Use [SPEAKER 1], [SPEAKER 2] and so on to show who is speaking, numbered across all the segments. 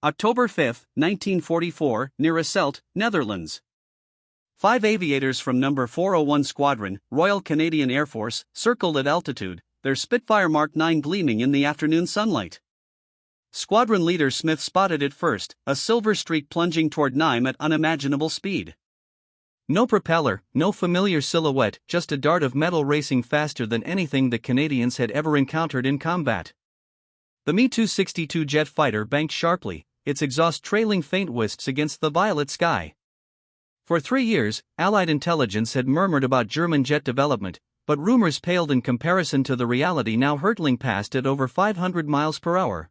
[SPEAKER 1] October 5, 1944, near Asselt, Netherlands. 5 aviators from No. 401 Squadron, Royal Canadian Air Force, circled at altitude, their Spitfire Mark 9 gleaming in the afternoon sunlight. Squadron leader Smith spotted it first, a silver streak plunging toward Nîmes at unimaginable speed. No propeller, no familiar silhouette, just a dart of metal racing faster than anything the Canadians had ever encountered in combat. The Me-262 jet fighter banked sharply, its exhaust trailing faint wisps against the violet sky. For 3 years, Allied intelligence had murmured about German jet development, but rumors paled in comparison to the reality now hurtling past at over 500 miles per hour.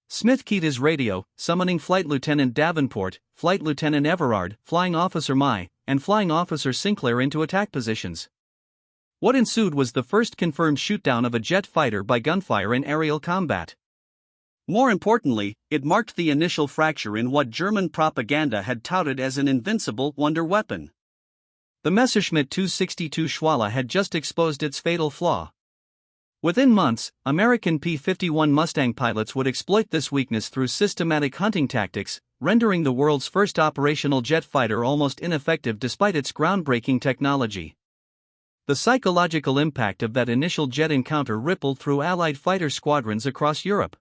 [SPEAKER 1] Smith keyed his radio, summoning Flight Lieutenant Davenport, Flight Lieutenant Everard, Flying Officer Mai, and Flying Officer Sinclair into attack positions. What ensued was the first confirmed shootdown of a jet fighter by gunfire in aerial combat. More importantly, it marked the initial fracture in what German propaganda had touted as an invincible wonder weapon. The Messerschmitt 262 Schwalbe had just exposed its fatal flaw. Within months, American P-51 Mustang pilots would exploit this weakness through systematic hunting tactics, rendering the world's first operational jet fighter almost ineffective despite its groundbreaking technology. The psychological impact of that initial jet encounter rippled through Allied fighter squadrons across Europe.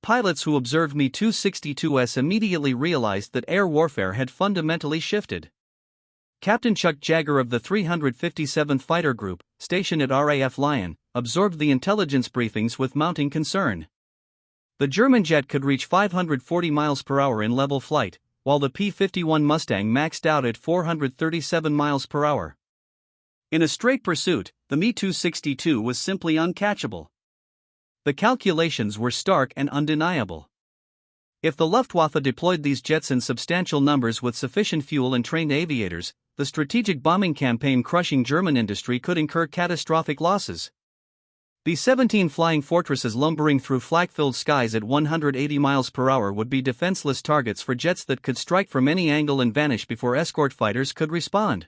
[SPEAKER 1] Pilots who observed Me-262s immediately realized that air warfare had fundamentally shifted. Captain Chuck Jagger of the 357th Fighter Group, stationed at RAF Lyon, absorbed the intelligence briefings with mounting concern. The German jet could reach 540 miles per hour in level flight, while the P-51 Mustang maxed out at 437 miles per hour. In a straight pursuit, the Me-262 was simply uncatchable. The calculations were stark and undeniable. If the Luftwaffe deployed these jets in substantial numbers with sufficient fuel and trained aviators, the strategic bombing campaign crushing German industry could incur catastrophic losses. B-17 flying fortresses lumbering through flak-filled skies at 180 miles per hour would be defenseless targets for jets that could strike from any angle and vanish before escort fighters could respond.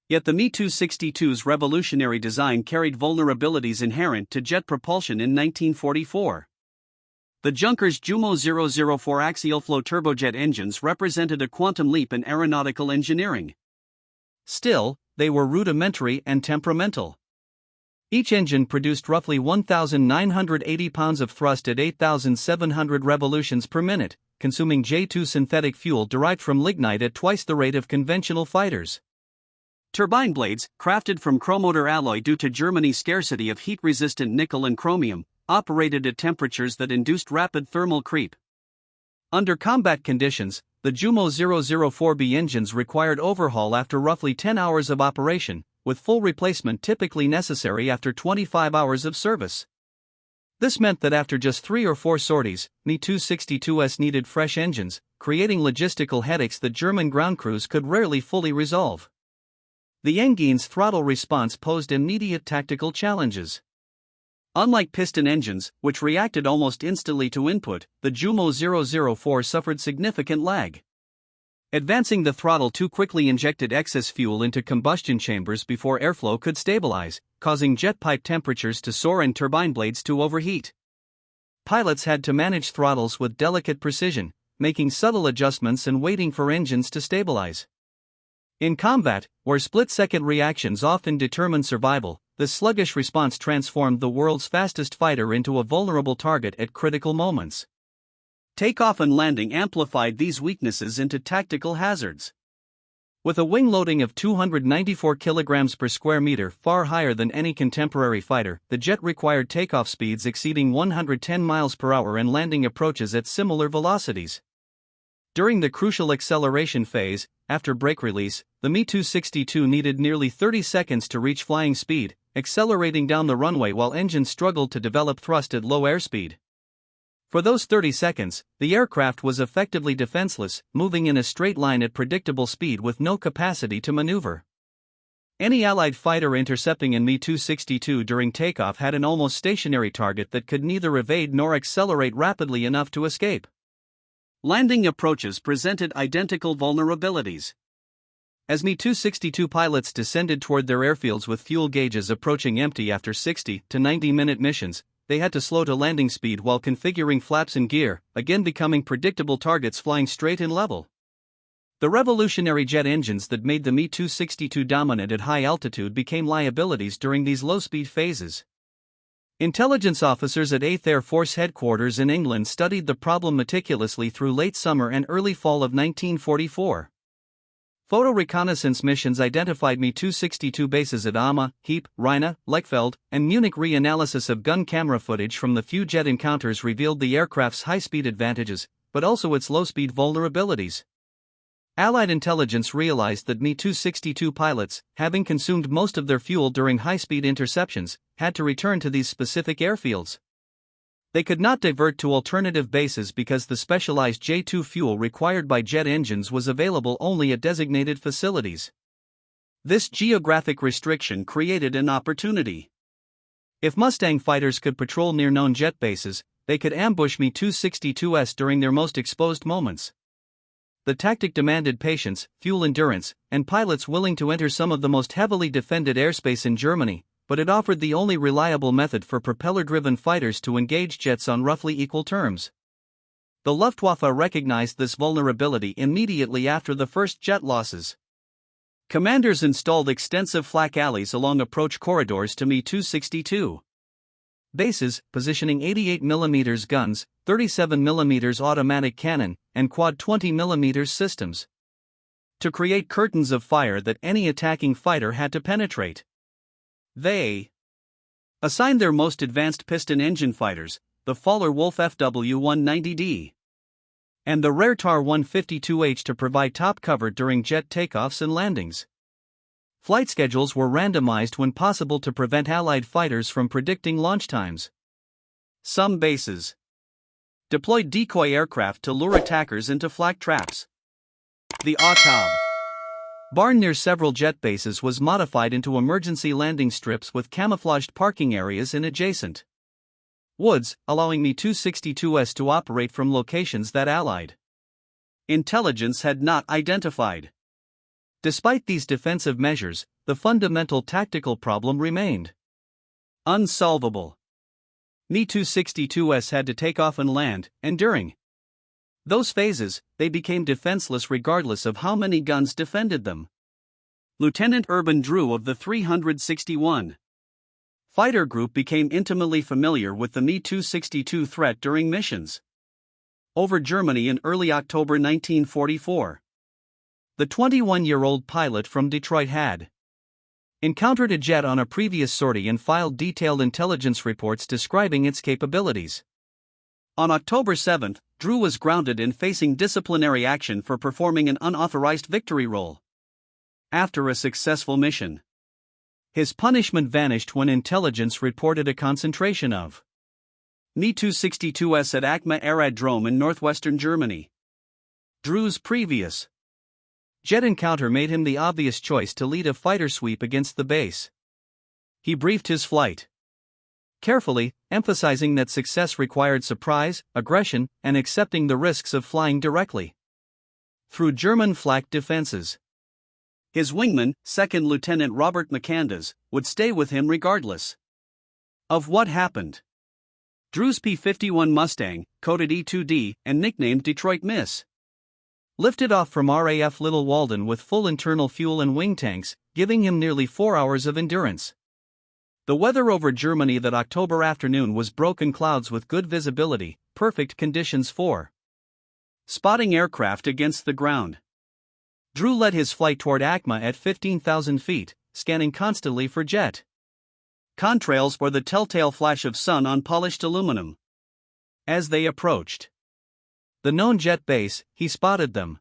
[SPEAKER 1] Yet the Me-262's revolutionary design carried vulnerabilities inherent to jet propulsion in 1944. The Junkers Jumo 004 axial flow turbojet engines represented a quantum leap in aeronautical engineering. Still, they were rudimentary and temperamental. Each engine produced roughly 1,980 pounds of thrust at 8,700 revolutions per minute, consuming J2 synthetic fuel derived from lignite at twice the rate of conventional fighters. Turbine blades, crafted from chromotor alloy due to Germany's scarcity of heat-resistant nickel and chromium, operated at temperatures that induced rapid thermal creep. Under combat conditions, the Jumo 004B engines required overhaul after roughly 10 hours of operation, with full replacement typically necessary after 25 hours of service. This meant that after just 3 or 4 sorties, Me-262s needed fresh engines, creating logistical headaches that German ground crews could rarely fully resolve. The engine's throttle response posed immediate tactical challenges. Unlike piston engines, which reacted almost instantly to input, the Jumo 004 suffered significant lag. Advancing the throttle too quickly injected excess fuel into combustion chambers before airflow could stabilize, causing jet pipe temperatures to soar and turbine blades to overheat. Pilots had to manage throttles with delicate precision, making subtle adjustments and waiting for engines to stabilize. In combat, where split-second reactions often determine survival, this sluggish response transformed the world's fastest fighter into a vulnerable target at critical moments. Takeoff and landing amplified these weaknesses into tactical hazards. With a wing loading of 294 kilograms per square meter, far higher than any contemporary fighter, the jet required takeoff speeds exceeding 110 miles per hour and landing approaches at similar velocities. During the crucial acceleration phase, after brake release, the Me-262 needed nearly 30 seconds to reach flying speed, accelerating down the runway while engines struggled to develop thrust at low airspeed. For those 30 seconds, the aircraft was effectively defenseless, moving in a straight line at predictable speed with no capacity to maneuver. Any Allied fighter intercepting a Me-262 during takeoff had an almost stationary target that could neither evade nor accelerate rapidly enough to escape. Landing approaches presented identical vulnerabilities. As Me-262 pilots descended toward their airfields with fuel gauges approaching empty after 60 to 90-minute missions, they had to slow to landing speed while configuring flaps and gear, again becoming predictable targets flying straight and level. The revolutionary jet engines that made the Me-262 dominant at high altitude became liabilities during these low-speed phases. Intelligence officers at 8th Air Force Headquarters in England studied the problem meticulously through late summer and early fall of 1944. Photo reconnaissance missions identified Me-262 bases at Amma, Heap, Rhine, Lechfeld, and Munich. Reanalysis of gun camera footage from the few jet encounters revealed the aircraft's high-speed advantages, but also its low-speed vulnerabilities. Allied intelligence realized that Me-262 pilots, having consumed most of their fuel during high-speed interceptions, had to return to these specific airfields. They could not divert to alternative bases because the specialized J-2 fuel required by jet engines was available only at designated facilities. This geographic restriction created an opportunity. If Mustang fighters could patrol near known jet bases, they could ambush Me-262s during their most exposed moments. The tactic demanded patience, fuel endurance, and pilots willing to enter some of the most heavily defended airspace in Germany, but it offered the only reliable method for propeller-driven fighters to engage jets on roughly equal terms. The Luftwaffe recognized this vulnerability immediately after the first jet losses. Commanders installed extensive flak alleys along approach corridors to Me-262 bases, positioning 88mm guns, 37mm automatic cannon, and quad 20mm systems to create curtains of fire that any attacking fighter had to penetrate. They assigned their most advanced piston engine fighters, the Fowler-Wolf FW-190D and the rare TAR-152H, to provide top cover during jet takeoffs and landings. Flight schedules were randomized when possible to prevent Allied fighters from predicting launch times. Some bases deployed decoy aircraft to lure attackers into flak traps. The Autab barn near several jet bases was modified into emergency landing strips with camouflaged parking areas in adjacent woods, allowing Me-262s to operate from locations that Allied intelligence had not identified. Despite these defensive measures, the fundamental tactical problem remained unsolvable. Me-262s had to take off and land, and during those phases, they became defenseless regardless of how many guns defended them. Lieutenant Urban Drew of the 361 Fighter Group became intimately familiar with the Me-262 threat during missions over Germany in early October 1944. The 21-year-old pilot from Detroit had encountered a jet on a previous sortie and filed detailed intelligence reports describing its capabilities. On October 7, Drew was grounded and facing disciplinary action for performing an unauthorized victory role. After a successful mission, his punishment vanished when intelligence reported a concentration of Me-262s at Akma Aerodrome in northwestern Germany. Drew's previous jet encounter made him the obvious choice to lead a fighter sweep against the base. He briefed his flight carefully, emphasizing that success required surprise, aggression, and accepting the risks of flying directly through German flak defenses. His wingman, 2nd Lieutenant Robert McCandless, would stay with him regardless of what happened. Drew's P-51 Mustang, coded E-2D and nicknamed Detroit Miss, lifted off from RAF Little Walden with full internal fuel and wing tanks, giving him nearly 4 hours of endurance. The weather over Germany that October afternoon was broken clouds with good visibility, perfect conditions for spotting aircraft against the ground. Drew led his flight toward Akma at 15,000 feet, scanning constantly for jet contrails or the telltale flash of sun on polished aluminum. As they approached the known jet base, he spotted them.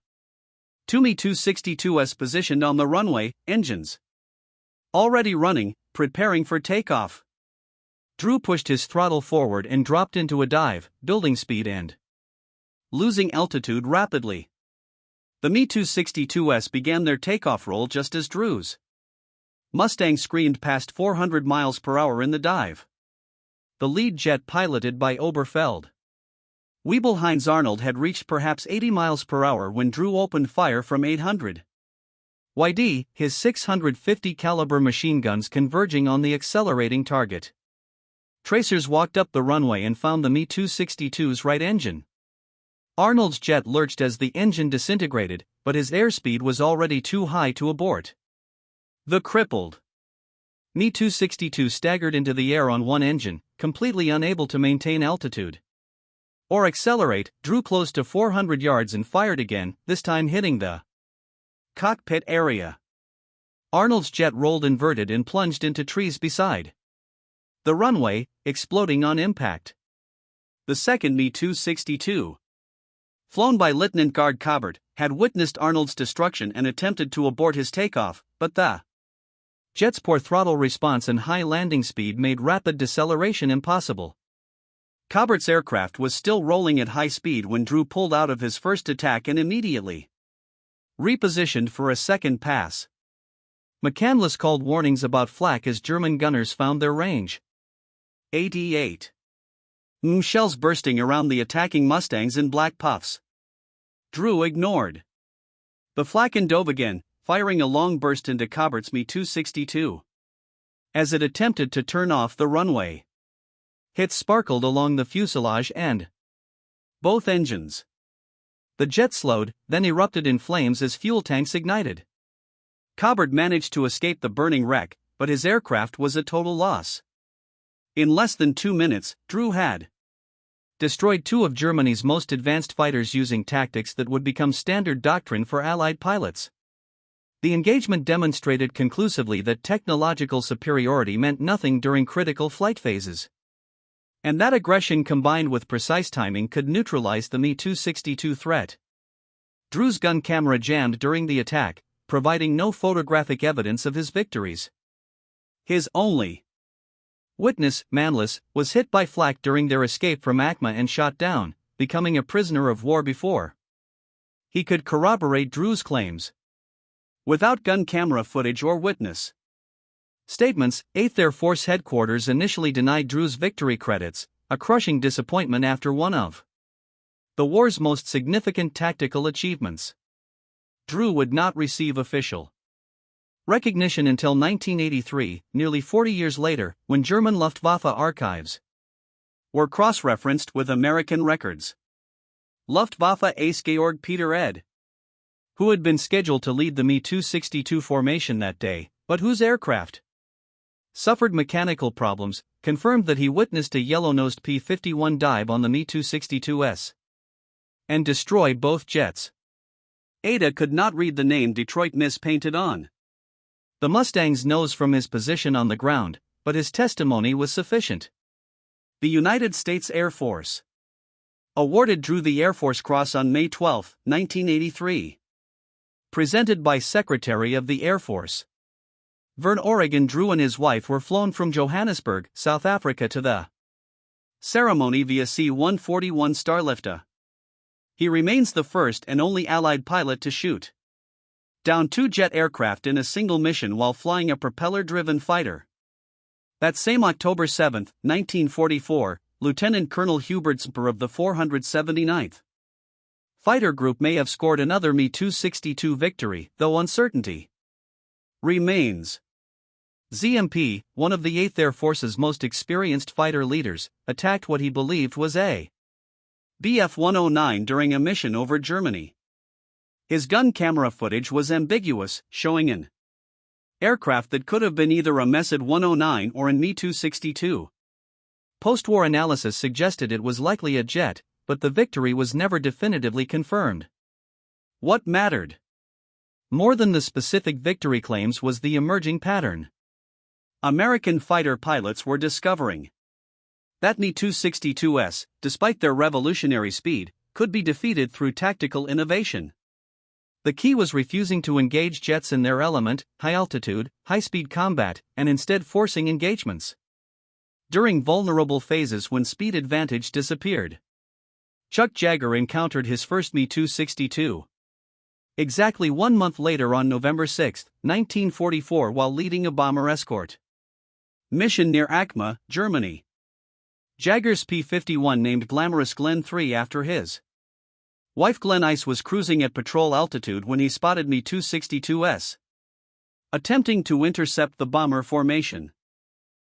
[SPEAKER 1] Two Me-262s positioned on the runway, engines already running, preparing for takeoff. Drew pushed his throttle forward and dropped into a dive, building speed and losing altitude rapidly. The Me-262s began their takeoff roll just as Drew's Mustang screamed past 400 miles per hour in the dive. The lead jet, piloted by Oberfeld Wiebel Heinz Arnold, had reached perhaps 80 miles per hour when Drew opened fire from 800 YD, his 650 caliber machine guns converging on the accelerating target. tracers walked up the runway and found the Me-262's right engine. Arnold's jet lurched as the engine disintegrated, but his airspeed was already too high to abort. The crippled Me-262 staggered into the air on one engine, completely unable to maintain altitude or accelerate, drew close to 400 yards and fired again, this time hitting the cockpit area. Arnold's jet rolled inverted and plunged into trees beside the runway, exploding on impact. The second Me-262, flown by Lieutenant Guard Cobbert, had witnessed Arnold's destruction and attempted to abort his takeoff, but the jet's poor throttle response and high landing speed made rapid deceleration impossible. Cobbert's aircraft was still rolling at high speed when Drew pulled out of his first attack and immediately repositioned for a second pass. McCandless called warnings about flak as German gunners found their range. 88 shells bursting around the attacking Mustangs in black puffs. Drew ignored the flak and dove again, firing a long burst into Cobbert's Me-262 as it attempted to turn off the runway. Hits sparkled along the fuselage and both engines. The jet slowed, then erupted in flames as fuel tanks ignited. Cobbert managed to escape the burning wreck, but his aircraft was a total loss. In less than 2 minutes, Drew had destroyed two of Germany's most advanced fighters using tactics that would become standard doctrine for Allied pilots. The engagement demonstrated conclusively that technological superiority meant nothing during critical flight phases. And that aggression combined with precise timing could neutralize the Me-262 threat. Drew's gun camera jammed during the attack, providing no photographic evidence of his victories. His only witness, Manless, was hit by flak during their escape from ACMA and shot down, becoming a prisoner of war before he could corroborate Drew's claims. Without gun camera footage or witness statements, 8th Air Force Headquarters initially denied Drew's victory credits, a crushing disappointment after one of the war's most significant tactical achievements. Drew would not receive official recognition until 1983, nearly 40 years later, when German Luftwaffe archives were cross-referenced with American records. Luftwaffe Ace Georg Peter Ed, who had been scheduled to lead the Me-262 formation that day, but whose aircraft suffered mechanical problems, confirmed that he witnessed a yellow-nosed P-51 dive on the Me-262S and destroy both jets. Ada could not read the name Detroit Miss painted on the Mustang's nose from his position on the ground, but his testimony was sufficient. The United States Air Force awarded Drew the Air Force Cross on May 12, 1983. Presented by Secretary of the Air Force Vern Oregon. Drew and his wife were flown from Johannesburg, South Africa to the ceremony via C-141 Starlifter. He remains the first and only Allied pilot to shoot down two jet aircraft in a single mission while flying a propeller-driven fighter. That same October 7, 1944, Lieutenant Colonel Hubert Smper of the 479th Fighter Group may have scored another Me-262 victory, though uncertainty remains. ZMP, one of the 8th Air Force's most experienced fighter leaders, attacked what he believed was a Bf-109 during a mission over Germany. His gun camera footage was ambiguous, showing an aircraft that could have been either a Messid 109 or an Me-262. Post-war analysis suggested it was likely a jet, but the victory was never definitively confirmed. What mattered more than the specific victory claims was the emerging pattern. American fighter pilots were discovering that Me-262s, despite their revolutionary speed, could be defeated through tactical innovation. The key was refusing to engage jets in their element, high-altitude, high-speed combat, and instead forcing engagements during vulnerable phases when speed advantage disappeared. Chuck Jagger encountered his first Me-262 exactly 1 month later on November 6, 1944, while leading a bomber escort mission near ACMA, Germany. Jagger's P-51 named Glamorous Glen 3 after his wife Glen Ice was cruising at patrol altitude when he spotted Me-262s attempting to intercept the bomber formation.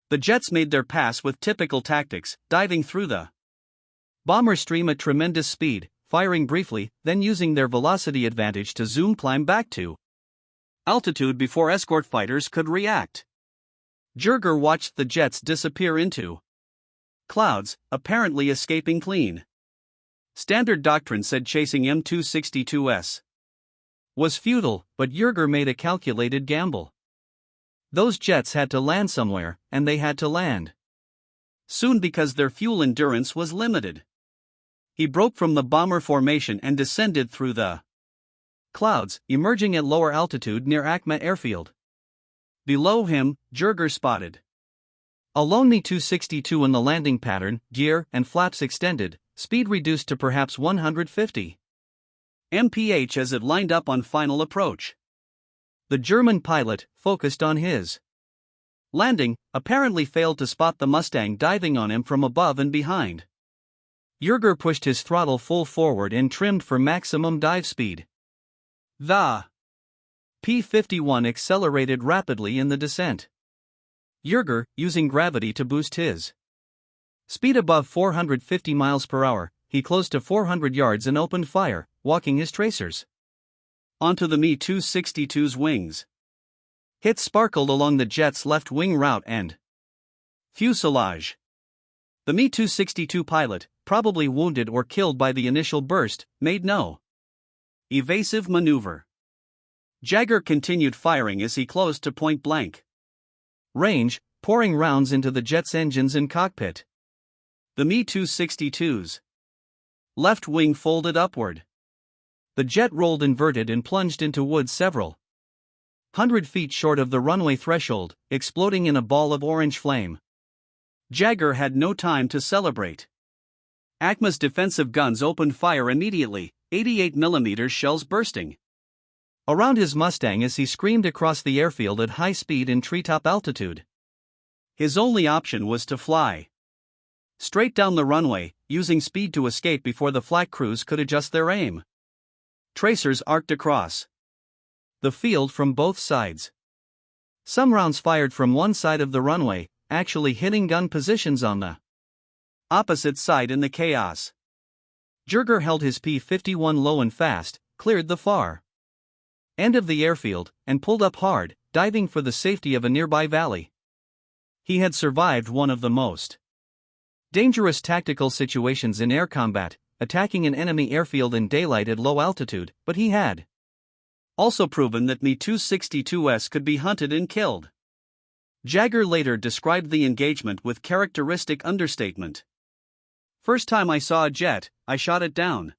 [SPEAKER 1] The jets made their pass with typical tactics, diving through the bomber stream at tremendous speed, firing briefly, then using their velocity advantage to climb back to altitude before escort fighters could react. Jerger watched the jets disappear into clouds, apparently escaping clean. Standard doctrine said chasing M262s was futile, but Jerger made a calculated gamble. Those jets had to land somewhere, and they had to land soon because their fuel endurance was limited. He broke from the bomber formation and descended through the clouds, emerging at lower altitude near Acma Airfield. Below him, Jerger spotted a lone Mi-262 in the landing pattern, gear and flaps extended, speed reduced to perhaps 150 mph as it lined up on final approach. The German pilot, focused on his landing, apparently failed to spot the Mustang diving on him from above and behind. Jerger pushed his throttle full forward and trimmed for maximum dive speed. The P-51 accelerated rapidly in the descent. Jerger, using gravity to boost his speed above 450 miles per hour, he closed to 400 yards and opened fire, walking his tracers onto the Mi-262's wings. Hits sparkled along the jet's left wing route and fuselage. The Mi-262 pilot, probably wounded or killed by the initial burst, made no evasive maneuver. Jerger continued firing as he closed to point-blank range, pouring rounds into the jet's engines and cockpit. The Mi-262's left wing folded upward. The jet rolled inverted and plunged into woods several hundred feet short of the runway threshold, exploding in a ball of orange flame. Jerger had no time to celebrate. Acma's defensive guns opened fire immediately, 88mm shells bursting around his Mustang as he screamed across the airfield at high speed and treetop altitude. His only option was to fly straight down the runway, using speed to escape before the flak crews could adjust their aim. Tracers arced across the field from both sides. Some rounds fired from one side of the runway, actually hitting gun positions on the opposite side in the chaos. Jerger held his P-51 low and fast, cleared the far end of the airfield, and pulled up hard, diving for the safety of a nearby valley. He had survived one of the most dangerous tactical situations in air combat, attacking an enemy airfield in daylight at low altitude, but he had also proven that Mi-262s could be hunted and killed. Jerger later described the engagement with characteristic understatement. "First time I saw a jet, I shot it down.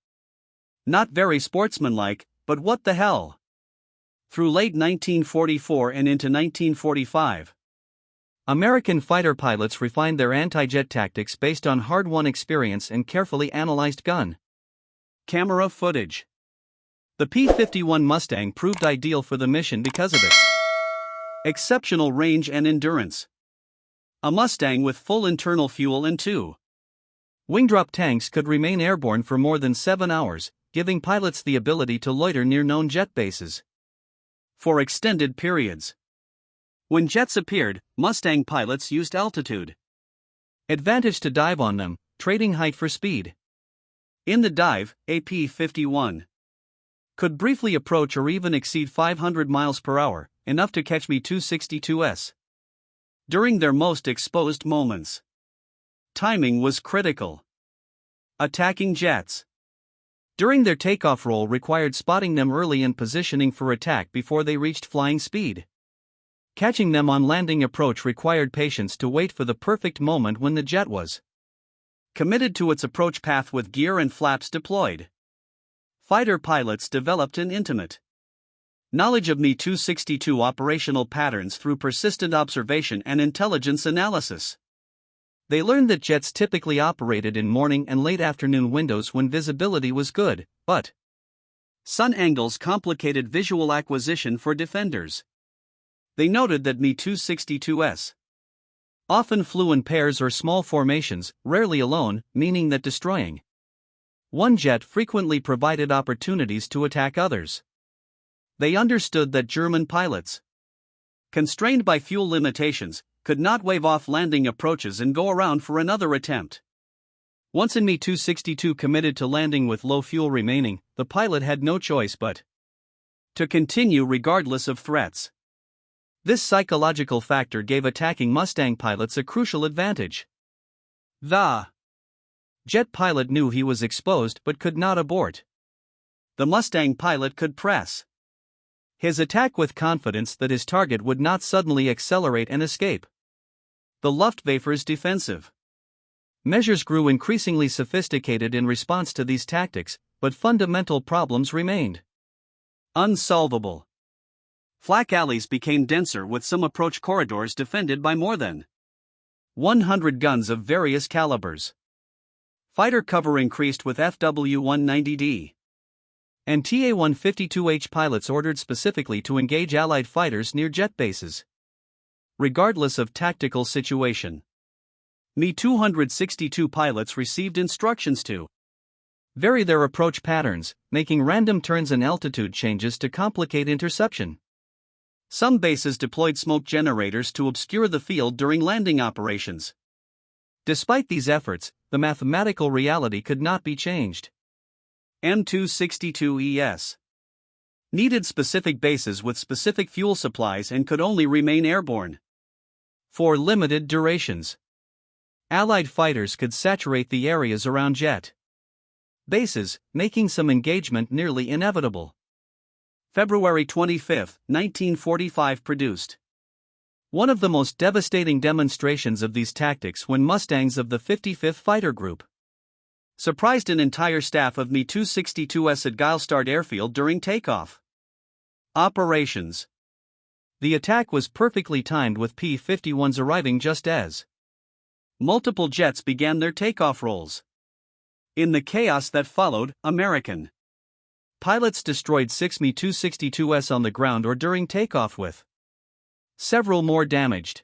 [SPEAKER 1] Not very sportsmanlike, but what the hell?" Through late 1944 and into 1945, American fighter pilots refined their anti-jet tactics based on hard-won experience and carefully analyzed gun camera footage. The P-51 Mustang proved ideal for the mission because of its exceptional range and endurance. A Mustang with full internal fuel and two wingdrop tanks could remain airborne for more than 7 hours, giving pilots the ability to loiter near known jet bases for extended periods. When jets appeared, Mustang pilots used altitude advantage to dive on them, trading height for speed. In the dive, a P-51 could briefly approach or even exceed 500 miles per hour, enough to catch Mi-262s during their most exposed moments. Timing was critical. Attacking jets during their takeoff roll required spotting them early and positioning for attack before they reached flying speed. Catching them on landing approach required patience to wait for the perfect moment when the jet was committed to its approach path with gear and flaps deployed. Fighter pilots developed an intimate knowledge of Mi-262 operational patterns through persistent observation and intelligence analysis. They learned that jets typically operated in morning and late afternoon windows when visibility was good, but sun angles complicated visual acquisition for defenders. They noted that Mi-262s often flew in pairs or small formations, rarely alone, meaning that destroying one jet frequently provided opportunities to attack others. They understood that German pilots, constrained by fuel limitations, could not wave off landing approaches and go around for another attempt. Once an Mi-262 committed to landing with low fuel remaining, the pilot had no choice but to continue regardless of threats. This psychological factor gave attacking Mustang pilots a crucial advantage. The jet pilot knew he was exposed but could not abort. The Mustang pilot could press his attack with confidence that his target would not suddenly accelerate and escape. The Luftwaffe's defensive measures grew increasingly sophisticated in response to these tactics, but fundamental problems remained unsolvable. Flak alleys became denser with some approach corridors defended by more than 100 guns of various calibers. Fighter cover increased with FW-190D and TA-152H pilots ordered specifically to engage Allied fighters near jet bases, regardless of tactical situation. Mi-262 pilots received instructions to vary their approach patterns, making random turns and altitude changes to complicate interception. Some bases deployed smoke generators to obscure the field during landing operations. Despite these efforts, the mathematical reality could not be changed. Mi-262Es needed specific bases with specific fuel supplies and could only remain airborne for limited durations. Allied fighters could saturate the areas around jet bases, making some engagement nearly inevitable. February 25, 1945 produced one of the most devastating demonstrations of these tactics when Mustangs of the 55th Fighter Group surprised an entire staff of Mi-262s at Geilstad Airfield during takeoff operations. The attack was perfectly timed with P-51s arriving just as multiple jets began their takeoff rolls. In the chaos that followed, American pilots destroyed 6 Mi-262s on the ground or during takeoff with several more damaged.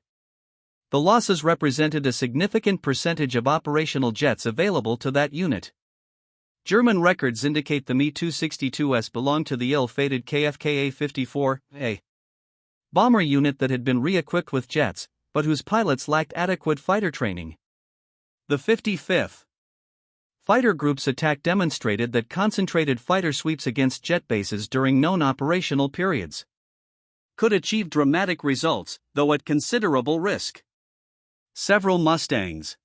[SPEAKER 1] The losses represented a significant percentage of operational jets available to that unit. German records indicate the Mi-262s belonged to the ill-fated KFKA-54A bomber unit that had been re-equipped with jets, but whose pilots lacked adequate fighter training. The 55th Fighter Group's attack demonstrated that concentrated fighter sweeps against jet bases during known operational periods could achieve dramatic results, though at considerable risk. Several Mustangs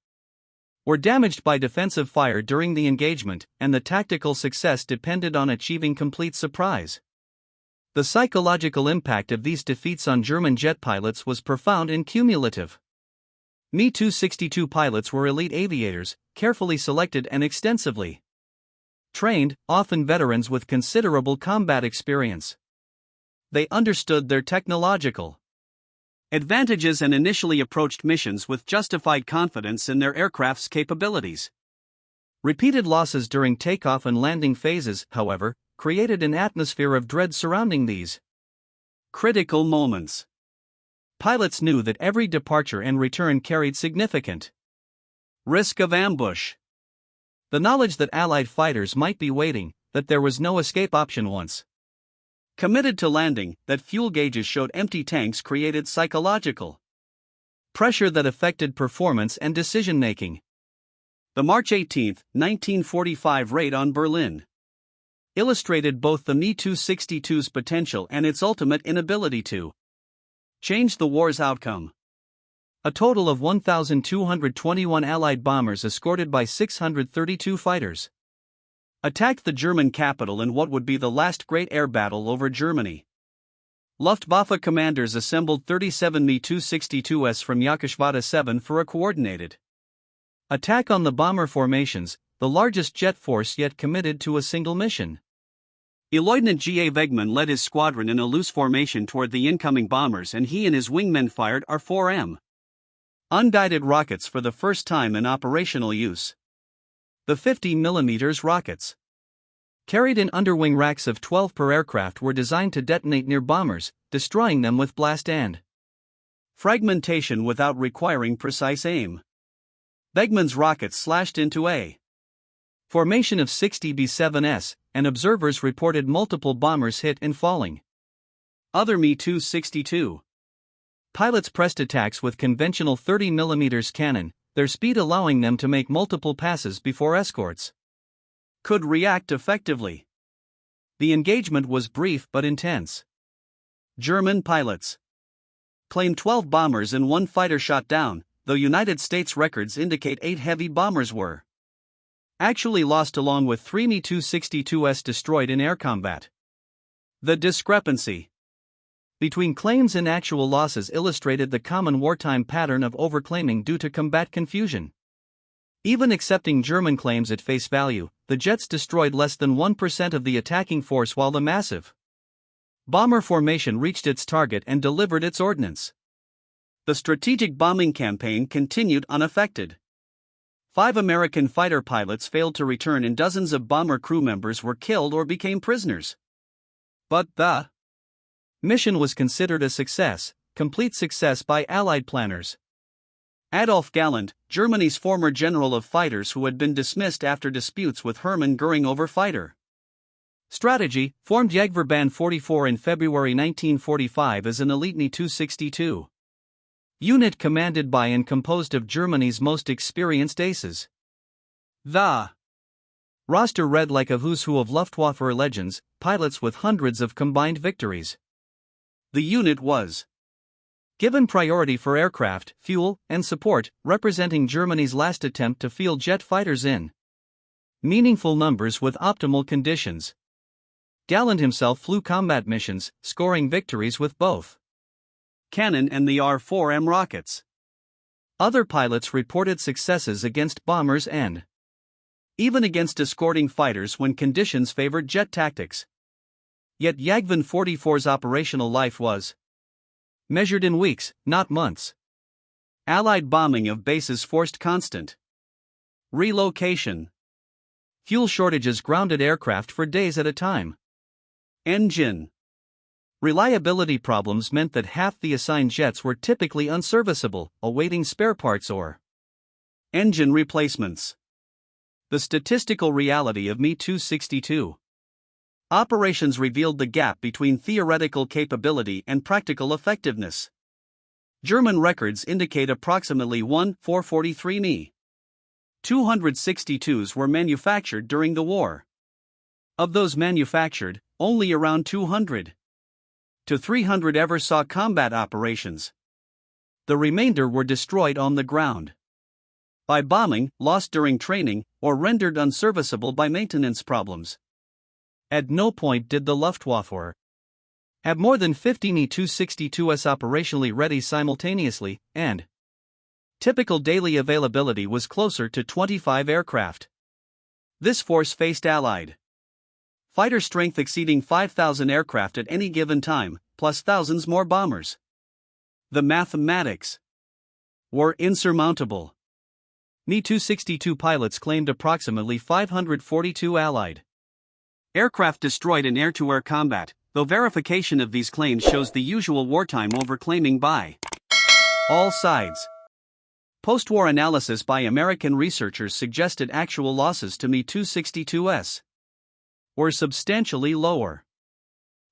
[SPEAKER 1] were damaged by defensive fire during the engagement, and the tactical success depended on achieving complete surprise. The psychological impact of these defeats on German jet pilots was profound and cumulative. Mi-262 pilots were elite aviators, carefully selected and extensively trained, often veterans with considerable combat experience. They understood their technological advantages and initially approached missions with justified confidence in their aircraft's capabilities. Repeated losses during takeoff and landing phases, however, created an atmosphere of dread surrounding these critical moments. Pilots knew that every departure and return carried significant risk of ambush. The knowledge that Allied fighters might be waiting, that there was no escape option once committed to landing, that fuel gauges showed empty tanks created psychological pressure that affected performance and decision-making. The March 18, 1945 raid on Berlin illustrated both the Mi-262's potential and its ultimate inability to change the war's outcome. A total of 1,221 Allied bombers escorted by 632 fighters attacked the German capital in what would be the last great air battle over Germany. Luftwaffe commanders assembled 37 Mi-262s from Jakobswade 7 for a coordinated attack on the bomber formations, the largest jet force yet committed to a single mission. Lieutenant G. A. Wegmann led his squadron in a loose formation toward the incoming bombers, and he and his wingmen fired R-4M unguided rockets for the first time in operational use. The 50mm rockets, carried in underwing racks of 12 per aircraft, were designed to detonate near bombers, destroying them with blast and fragmentation without requiring precise aim. Wegmann's rockets slashed into a formation of 60 B-7s, and observers reported multiple bombers hit and falling. Other Mi-262 Pilots pressed attacks with conventional 30mm cannon, their speed allowing them to make multiple passes before escorts could react effectively. The engagement was brief but intense. German pilots claimed 12 bombers and 1 fighter shot down, though United States records indicate 8 heavy bombers were actually lost along with 3 Mi-262s destroyed in air combat. The discrepancy between claims and actual losses illustrated the common wartime pattern of overclaiming due to combat confusion. Even accepting German claims at face value, the jets destroyed less than 1% of the attacking force while the massive bomber formation reached its target and delivered its ordnance. The strategic bombing campaign continued unaffected. 5 American fighter pilots failed to return and dozens of bomber crew members were killed or became prisoners. But the mission was considered a success, complete success by Allied planners. Adolf Galland, Germany's former general of fighters who had been dismissed after disputes with Hermann Göring over fighter strategy, formed Jagdverband 44 in February 1945 as an elite Mi-262 unit commanded by and composed of Germany's most experienced aces. The roster read like a who's who of Luftwaffe legends, pilots with hundreds of combined victories. The unit was given priority for aircraft, fuel, and support, representing Germany's last attempt to field jet fighters in meaningful numbers with optimal conditions. Galland himself flew combat missions, scoring victories with both cannon and the R-4M rockets. Other pilots reported successes against bombers and even against escorting fighters when conditions favored jet tactics. Yet Jagdverband 44's operational life was measured in weeks, not months. Allied bombing of bases forced constant relocation. Fuel shortages grounded aircraft for days at a time. Engine reliability problems meant that half the assigned jets were typically unserviceable, awaiting spare parts or engine replacements. The statistical reality of Mi-262 operations revealed the gap between theoretical capability and practical effectiveness. German records indicate approximately 1,443 Mi-262s were manufactured during the war. Of those manufactured, only around 200 to 300 ever saw combat operations. The remainder were destroyed on the ground by bombing, lost during training, or rendered unserviceable by maintenance problems. At no point did the Luftwaffe have more than 50 Mi-262s operationally ready simultaneously, and typical daily availability was closer to 25 aircraft. This force faced Allied fighter strength exceeding 5,000 aircraft at any given time, plus thousands more bombers. The mathematics were insurmountable. Mi-262 pilots claimed approximately 542 Allied aircraft destroyed in air-to-air combat, though verification of these claims shows the usual wartime overclaiming by all sides. Post-war analysis by American researchers suggested actual losses to Mi-262s were substantially lower.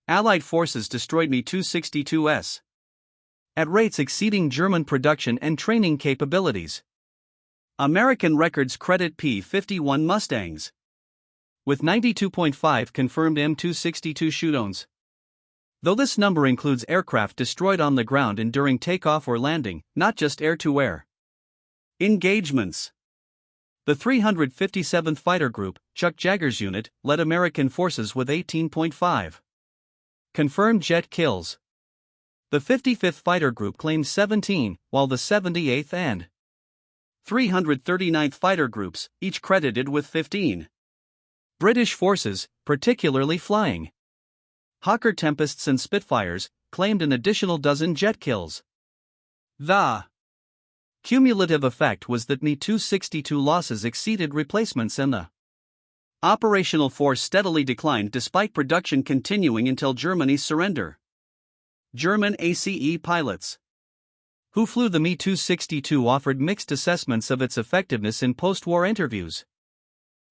[SPEAKER 1] Allied forces destroyed Mi-262s at rates exceeding German production and training capabilities. American records credit P-51 Mustangs with 92.5 confirmed M262 shootdowns. Though this number includes aircraft destroyed on the ground and during takeoff or landing, not just air-to-air engagements. The 357th Fighter Group, Chuck Jagger's unit, led American forces with 18.5 confirmed jet kills. The 55th Fighter Group claimed 17, while the 78th and 339th Fighter Groups, each credited with 15. British forces, particularly flying Hawker Tempests and Spitfires, claimed an additional dozen jet kills. The cumulative effect was that Mi-262 losses exceeded replacements and the operational force steadily declined despite production continuing until Germany's surrender. German ACE pilots who flew the Mi-262 offered mixed assessments of its effectiveness in post-war interviews.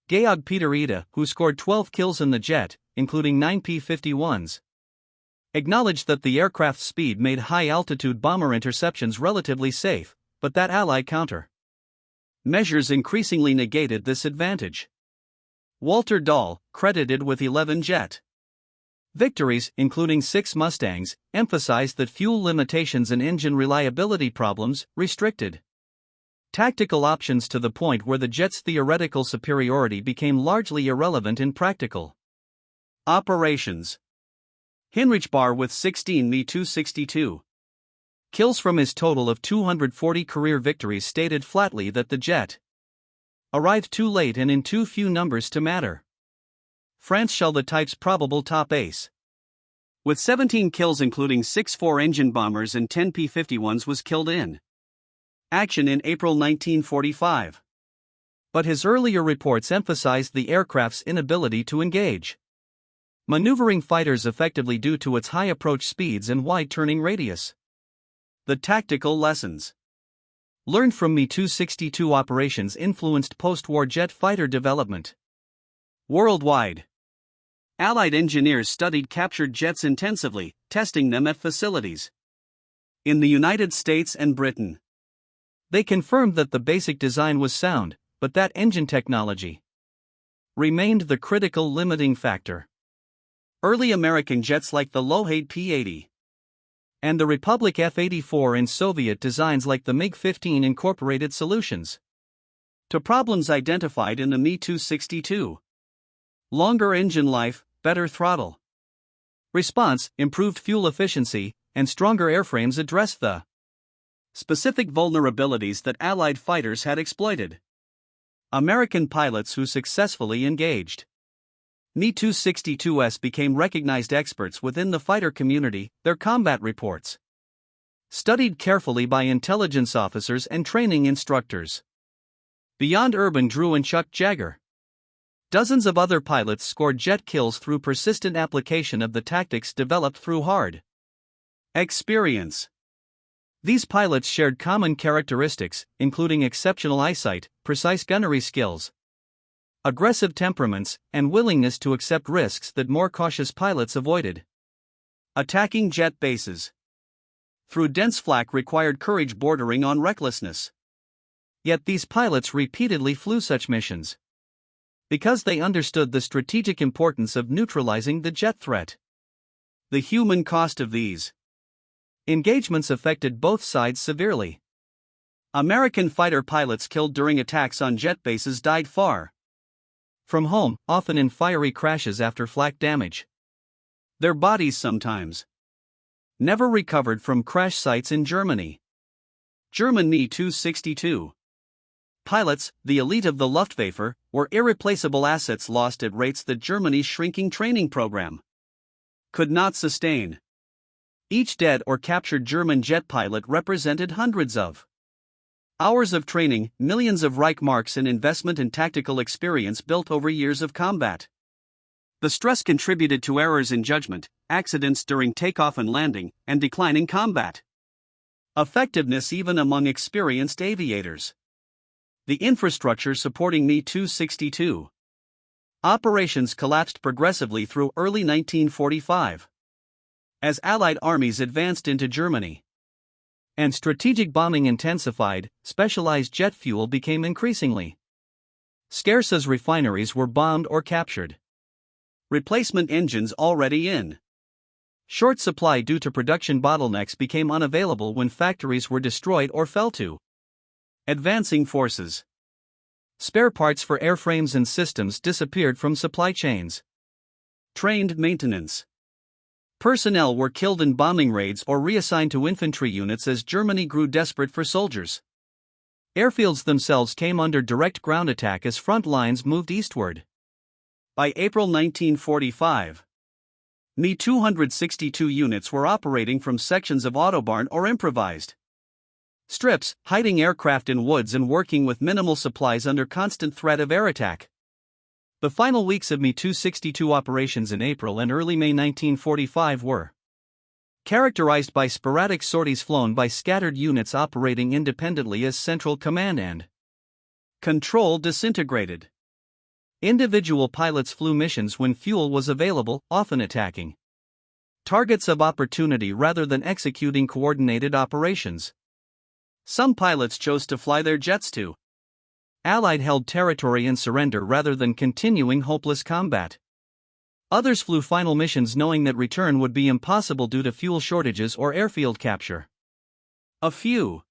[SPEAKER 1] Georg Peter Ida, who scored 12 kills in the jet, including 9 P-51s, acknowledged that the aircraft's speed made high-altitude bomber interceptions relatively safe, but that Allied counter measures increasingly negated this advantage. Walter Dahl, credited with 11 jet victories, including 6 Mustangs, emphasized that fuel limitations and engine reliability problems restricted tactical options to the point where the jet's theoretical superiority became largely irrelevant in practical operations. Heinrich Barr with 16 Me-262 kills from his total of 240 career victories stated flatly that the jet arrived too late and in too few numbers to matter. France shall the type's probable top ace, with 17 kills including 6 4-engine bombers and 10 P-51s, was killed in action in April 1945. But his earlier reports emphasized the aircraft's inability to engage maneuvering fighters effectively due to its high approach speeds and wide turning radius. The tactical lessons learned from Me-262 operations influenced post-war jet fighter development. Worldwide, Allied engineers studied captured jets intensively, testing them at facilities in the United States and Britain. They confirmed that the basic design was sound, but that engine technology remained the critical limiting factor. Early American jets like the Lockheed P-80 and the Republic F-84 and Soviet designs like the MiG-15 incorporated solutions to problems identified in the Me-262. Longer engine life, better throttle response, improved fuel efficiency, and stronger airframes addressed the specific vulnerabilities that Allied fighters had exploited. American pilots who successfully engaged Me-262s became recognized experts within the fighter community, their combat reports studied carefully by intelligence officers and training instructors. Beyond Urban Drew and Chuck Jagger, dozens of other pilots scored jet kills through persistent application of the tactics developed through hard experience. These pilots shared common characteristics, including exceptional eyesight, precise gunnery skills, aggressive temperaments, and willingness to accept risks that more cautious pilots avoided. Attacking jet bases through dense flak required courage bordering on recklessness. Yet these pilots repeatedly flew such missions because they understood the strategic importance of neutralizing the jet threat. The human cost of these engagements affected both sides severely. American fighter pilots killed during attacks on jet bases died far from home, often in fiery crashes after flak damage. Their bodies sometimes never recovered from crash sites in Germany. German Me-262 pilots, the elite of the Luftwaffe, were irreplaceable assets lost at rates that Germany's shrinking training program could not sustain. Each dead or captured German jet pilot represented hundreds of hours of training, millions of Reich marks, and investment in tactical experience built over years of combat. The stress contributed to errors in judgment, accidents during takeoff and landing, and declining combat effectiveness even among experienced aviators. The infrastructure supporting Me-262 operations collapsed progressively through early 1945 as Allied armies advanced into Germany and strategic bombing intensified. Specialized jet fuel became increasingly scarce as refineries were bombed or captured. Replacement engines already in short supply due to production bottlenecks became unavailable when factories were destroyed or fell to advancing forces. Spare parts for airframes and systems disappeared from supply chains. Trained maintenance personnel were killed in bombing raids or reassigned to infantry units as Germany grew desperate for soldiers. Airfields themselves came under direct ground attack as front lines moved eastward. By April 1945, Me-262 units were operating from sections of Autobahn or improvised strips, hiding aircraft in woods and working with minimal supplies under constant threat of air attack. The final weeks of Me-262 operations in April and early May 1945 were characterized by sporadic sorties flown by scattered units operating independently as central command and control disintegrated. Individual pilots flew missions when fuel was available, often attacking targets of opportunity rather than executing coordinated operations. Some pilots chose to fly their jets to Allied-held territory and surrender rather than continuing hopeless combat. Others flew final missions knowing that return would be impossible due to fuel shortages or airfield capture. A few,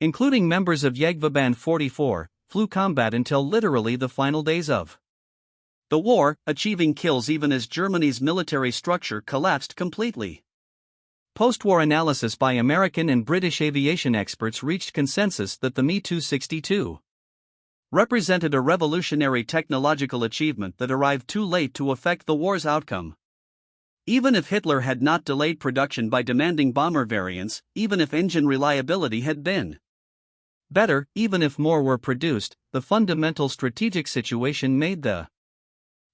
[SPEAKER 1] including members of Jagdverband 44, flew combat until literally the final days of the war, achieving kills even as Germany's military structure collapsed completely. Post-war analysis by American and British aviation experts reached consensus that the Me-262 represented a revolutionary technological achievement that arrived too late to affect the war's outcome. Even if Hitler had not delayed production by demanding bomber variants, even if engine reliability had been better, even if more were produced, the fundamental strategic situation made the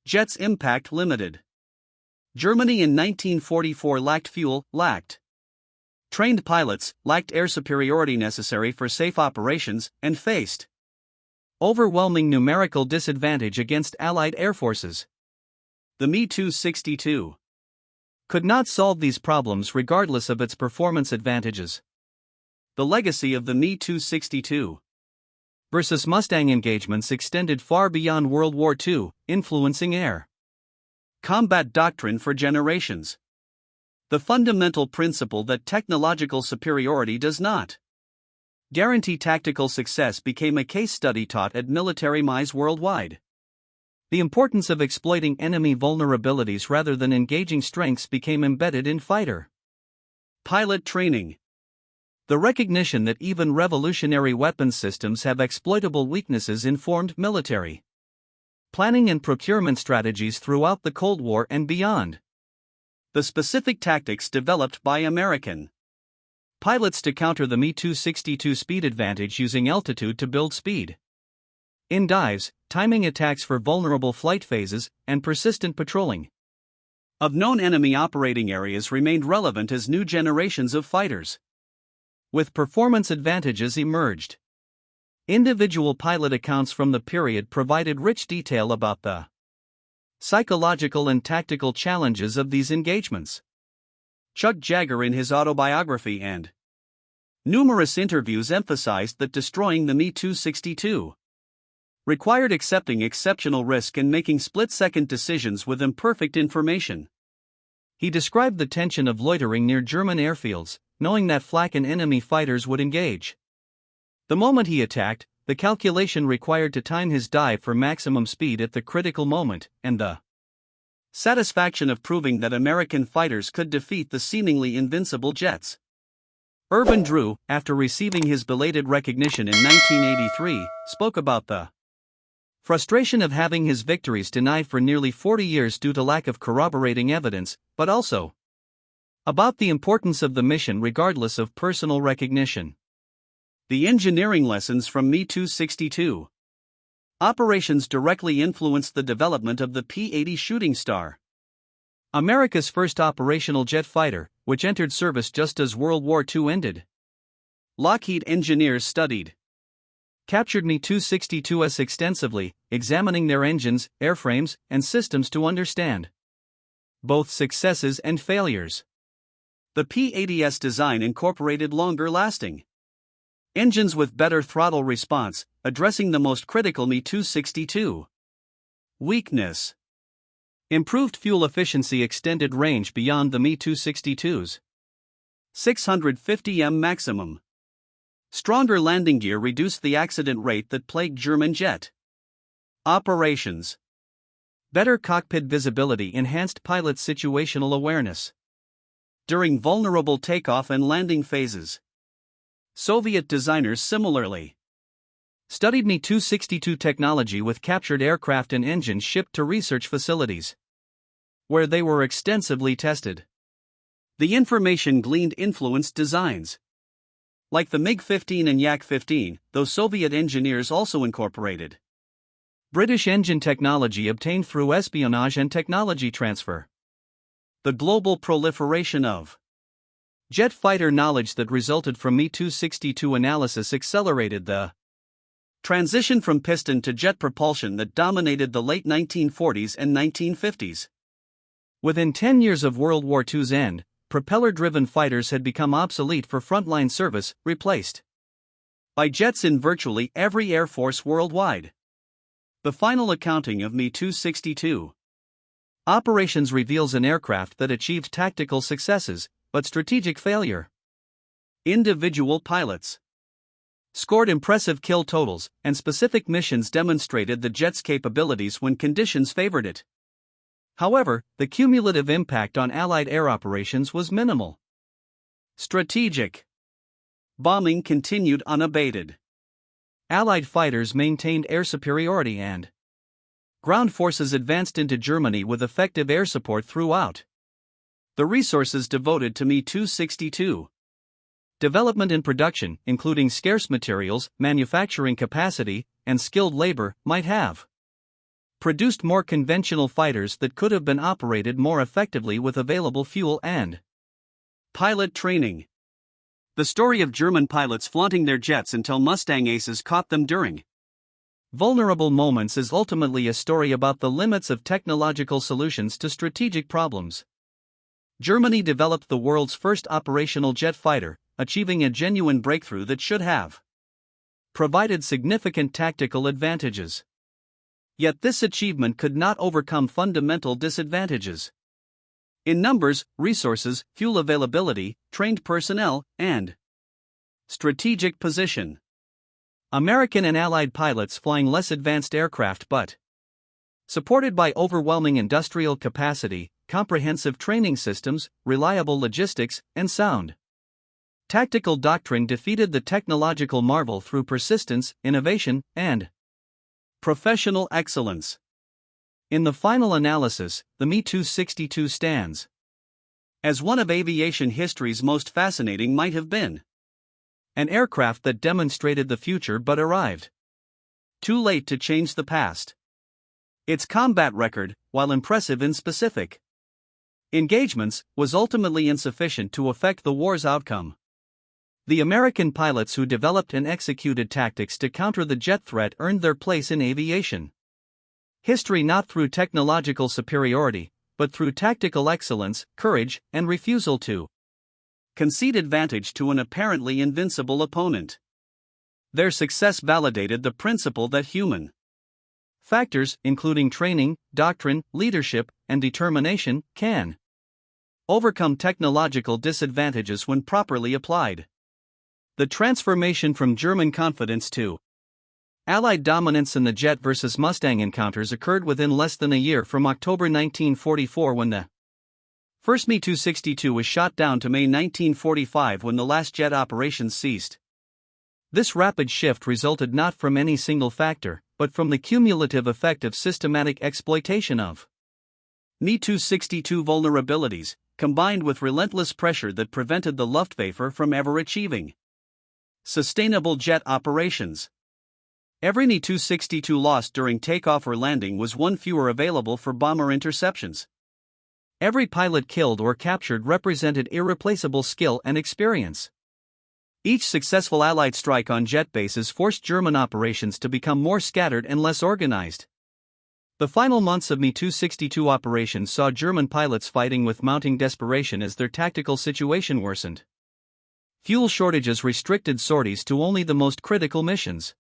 [SPEAKER 1] jet's impact limited. Germany in 1944 lacked fuel, lacked trained pilots, lacked air superiority necessary for safe operations, and faced overwhelming numerical disadvantage against Allied air forces. The Me-262 could not solve these problems regardless of its performance advantages. The legacy of the Me-262 versus Mustang engagements extended far beyond World War II, influencing air combat doctrine for generations. The fundamental principle that technological superiority does not guarantee tactical success became a case study taught at military MIs worldwide. The importance of exploiting enemy vulnerabilities rather than engaging strengths became embedded in fighter pilot training. The recognition that even revolutionary weapons systems have exploitable weaknesses informed military planning and procurement strategies throughout the Cold War and beyond. The specific tactics developed by American pilots to counter the Me-262 speed advantage using altitude to build speed in dives, timing attacks for vulnerable flight phases, and persistent patrolling of known enemy operating areas remained relevant as new generations of fighters with performance advantages emerged. Individual pilot accounts from the period provided rich detail about the psychological and tactical challenges of these engagements. Chuck Jagger in his autobiography and numerous interviews emphasized that destroying the Me-262 required accepting exceptional risk and making split-second decisions with imperfect information. He described the tension of loitering near German airfields, knowing that flak and enemy fighters would engage. The moment he attacked, the calculation required to time his dive for maximum speed at the critical moment, and the satisfaction of proving that American fighters could defeat the seemingly invincible jets. Urban Drew, after receiving his belated recognition in 1983, spoke about the frustration of having his victories denied for nearly 40 years due to lack of corroborating evidence, but also about the importance of the mission regardless of personal recognition. The engineering lessons from Me-262 operations directly influenced the development of the P-80 Shooting Star, America's first operational jet fighter, which entered service just as World War II ended. Lockheed engineers studied captured Me-262s extensively, examining their engines, airframes, and systems to understand both successes and failures. The P-80's design incorporated longer-lasting engines with better throttle response, addressing the most critical Me-262 weakness. Improved fuel efficiency extended range beyond the Me-262's 650 m maximum. Stronger landing gear reduced the accident rate that plagued German jet operations. Better cockpit visibility enhanced pilot situational awareness during vulnerable takeoff and landing phases. Soviet designers similarly studied Me-262 technology with captured aircraft and engines shipped to research facilities, where they were extensively tested. The information gleaned influenced designs. Like the MiG-15 and Yak-15, though Soviet engineers also incorporated British engine technology obtained through espionage and technology transfer. The global proliferation of jet fighter knowledge that resulted from Me-262 analysis accelerated the transition from piston to jet propulsion that dominated the late 1940s and 1950s. Within 10 years of World War II's end, propeller-driven fighters had become obsolete for frontline service, replaced by jets in virtually every air force worldwide. The final accounting of Me-262 operations reveals an aircraft that achieved tactical successes, but strategic failure. Individual pilots scored impressive kill totals, and specific missions demonstrated the jet's capabilities when conditions favored it. However, the cumulative impact on Allied air operations was minimal. Strategic bombing continued unabated. Allied fighters maintained air superiority and ground forces advanced into Germany with effective air support throughout. The resources devoted to Me-262 development and production, including scarce materials, manufacturing capacity, and skilled labor, might have produced more conventional fighters that could have been operated more effectively with available fuel and pilot training. The story of German pilots flaunting their jets until Mustang aces caught them during vulnerable moments is ultimately a story about the limits of technological solutions to strategic problems. Germany developed the world's first operational jet fighter, achieving a genuine breakthrough that should have provided significant tactical advantages. Yet this achievement could not overcome fundamental disadvantages in numbers, resources, fuel availability, trained personnel, and strategic position. American and Allied pilots flying less advanced aircraft but supported by overwhelming industrial capacity, comprehensive training systems, reliable logistics, and sound tactical doctrine defeated the technological marvel through persistence, innovation, and professional excellence. In the final analysis, the Me-262 stands as one of aviation history's most fascinating might have been an aircraft that demonstrated the future but arrived too late to change the past. Its combat record, while impressive in specific engagements, was ultimately insufficient to affect the war's outcome. The American pilots who developed and executed tactics to counter the jet threat earned their place in aviation history not through technological superiority, but through tactical excellence, courage, and refusal to concede advantage to an apparently invincible opponent. Their success validated the principle that human factors, including training, doctrine, leadership, and determination, can overcome technological disadvantages when properly applied. The transformation from German confidence to Allied dominance in the jet versus Mustang encounters occurred within less than a year from October 1944 when the first Me-262 was shot down to May 1945 when the last jet operations ceased. This rapid shift resulted not from any single factor, but from the cumulative effect of systematic exploitation of Me-262 vulnerabilities, combined with relentless pressure that prevented the Luftwaffe from ever achieving sustainable jet operations. Every Me-262 lost during takeoff or landing was one fewer available for bomber interceptions. Every pilot killed or captured represented irreplaceable skill and experience. Each successful Allied strike on jet bases forced German operations to become more scattered and less organized. The final months of Me-262 operations saw German pilots fighting with mounting desperation as their tactical situation worsened. Fuel shortages restricted sorties to only the most critical missions.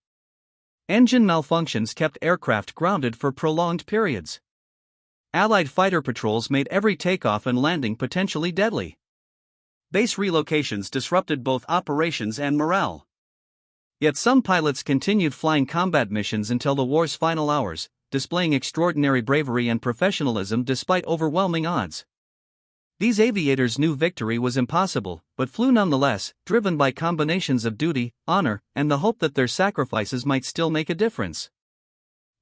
[SPEAKER 1] Engine malfunctions kept aircraft grounded for prolonged periods. Allied fighter patrols made every takeoff and landing potentially deadly. Base relocations disrupted both operations and morale. Yet some pilots continued flying combat missions until the war's final hours, displaying extraordinary bravery and professionalism despite overwhelming odds. These aviators knew victory was impossible, but flew nonetheless, driven by combinations of duty, honor, and the hope that their sacrifices might still make a difference.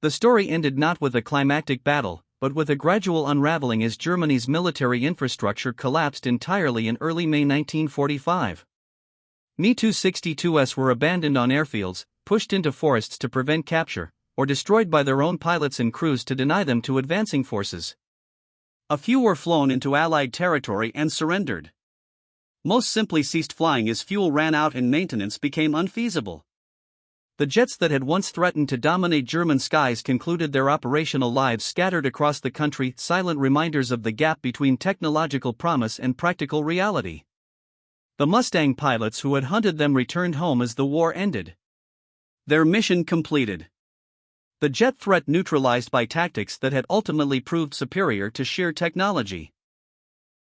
[SPEAKER 1] The story ended not with a climactic battle, but with a gradual unraveling as Germany's military infrastructure collapsed entirely in early May 1945. Me-262s were abandoned on airfields, pushed into forests to prevent capture, or destroyed by their own pilots and crews to deny them to advancing forces. A few were flown into Allied territory and surrendered. Most simply ceased flying as fuel ran out and maintenance became unfeasible. The jets that had once threatened to dominate German skies concluded their operational lives scattered across the country, silent reminders of the gap between technological promise and practical reality. The Mustang pilots who had hunted them returned home as the war ended. Their mission completed. The jet threat neutralized by tactics that had ultimately proved superior to sheer technology.